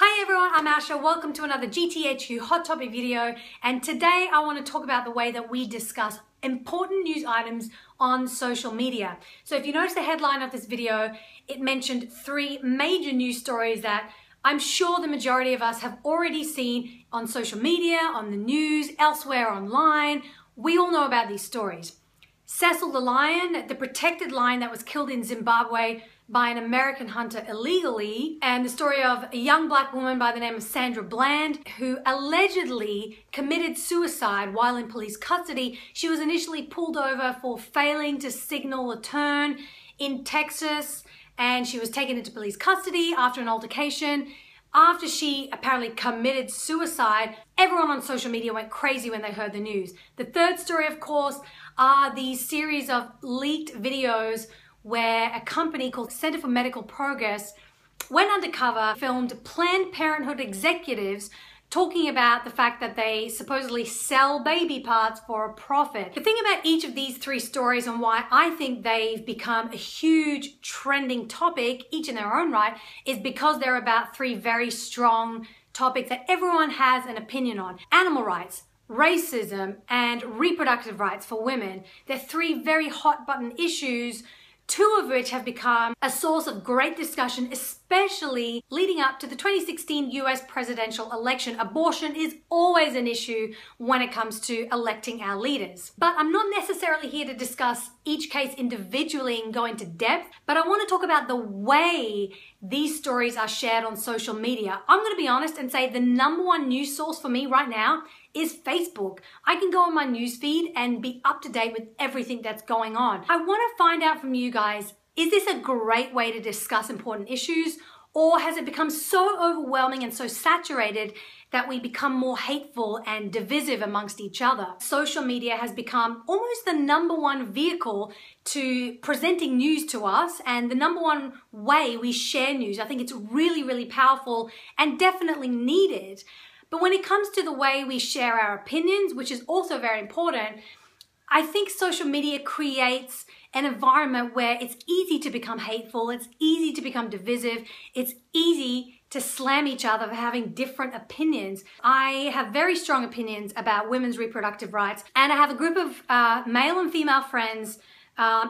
Hi everyone, I'm Asha. Welcome to another GTHQ Hot Topic video, and today I want to talk about the way that we discuss important news items on social media. So if you notice the headline of this video, it mentioned three major news stories that I'm sure the majority of us have already seen on social media, on the news, elsewhere online. We all know about these stories. Cecil the lion, the protected lion that was killed in Zimbabwe by an American hunter illegally, and the story of a young black woman by the name of Sandra who allegedly committed suicide while in police custody. She was initially pulled over for failing to signal a turn in Texas, and she was taken into police custody after an altercation. After she apparently committed suicide, everyone on social media went crazy when they heard the news. The third story, of course, are these series of leaked videos where a company called Center for Medical Progress went undercover, filmed Planned Parenthood executives talking about the fact that they supposedly sell baby parts for a profit. The thing about each of these three stories and why I think they've become a huge trending topic, each in their own right, is because they're about three very strong topics that everyone has an opinion on. Animal rights, racism, and reproductive rights for women. They're three very hot button issues, two of which have become a source of great discussion, especially leading up to the 2016 US presidential election. Abortion is always an issue when it comes to electing our leaders. But I'm not necessarily here to discuss each case individually and go into depth, but I want to talk about the way these stories are shared on social media. I'm going to be honest and say the number one news source for me right now is Facebook. I can go on my newsfeed and be up to date with everything that's going on. I want to find out from you guys, is this a great way to discuss important issues, or has it become so overwhelming and so saturated that we become more hateful and divisive amongst each other? Social media has become almost the number one vehicle to presenting news to us and the number one way we share news. I think it's really, really powerful and definitely needed. But when it comes to the way we share our opinions, which is also very important, I think social media creates an environment where it's easy to become hateful, it's easy to become divisive, it's easy to slam each other for having different opinions. I have very strong opinions about women's reproductive rights, and I have a group of male and female friends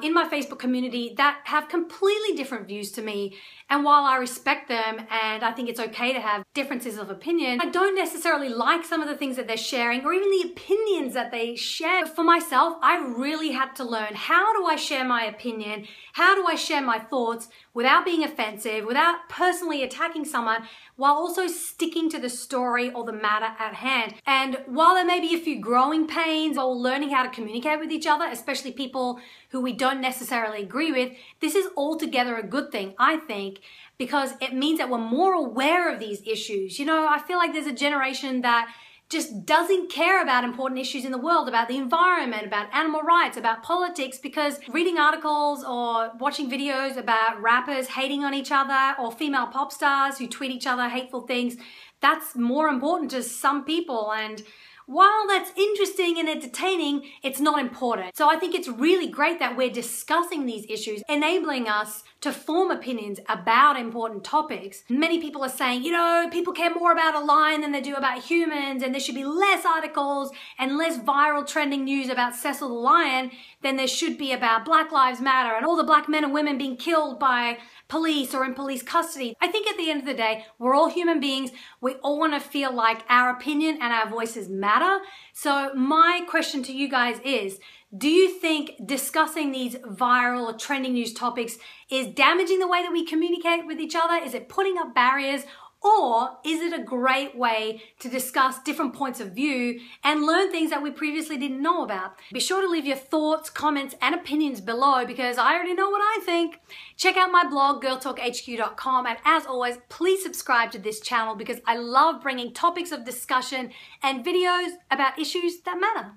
in my Facebook community that have completely different views to me. And while I respect them and I think it's okay to have differences of opinion, I don't necessarily like some of the things that they're sharing or even the opinions that they share. For myself, I've really had to learn, how do I share my opinion? How do I share my thoughts without being offensive, without personally attacking someone, while also sticking to the story or the matter at hand? And while there may be a few growing pains or learning how to communicate with each other, especially people who we don't necessarily agree with, this is altogether a good thing, I think, because it means that we're more aware of these issues. You know, I feel like there's a generation that just doesn't care about important issues in the world, about the environment, about animal rights, about politics, because reading articles or watching videos about rappers hating on each other or female pop stars who tweet each other hateful things, that's more important to some people. And while that's interesting and entertaining, it's not important. So I think it's really great that we're discussing these issues, enabling us to form opinions about important topics. Many people are saying, you know, people care more about a lion than they do about humans, and there should be less articles and less viral trending news about Cecil the lion than there should be about Black Lives Matter and all the black men and women being killed by police or in police custody. I think at the end of the day, we're all human beings. We all want to feel like our opinion and our voices matter. So my question to you guys is, do you think discussing these viral or trending news topics is damaging the way that we communicate with each other? Is it putting up barriers? Or is it a great way to discuss different points of view and learn things that we previously didn't know about? Be sure to leave your thoughts, comments, and opinions below, because I already know what I think. Check out my blog, girltalkhq.com, and as always, please subscribe to this channel because I love bringing topics of discussion and videos about issues that matter.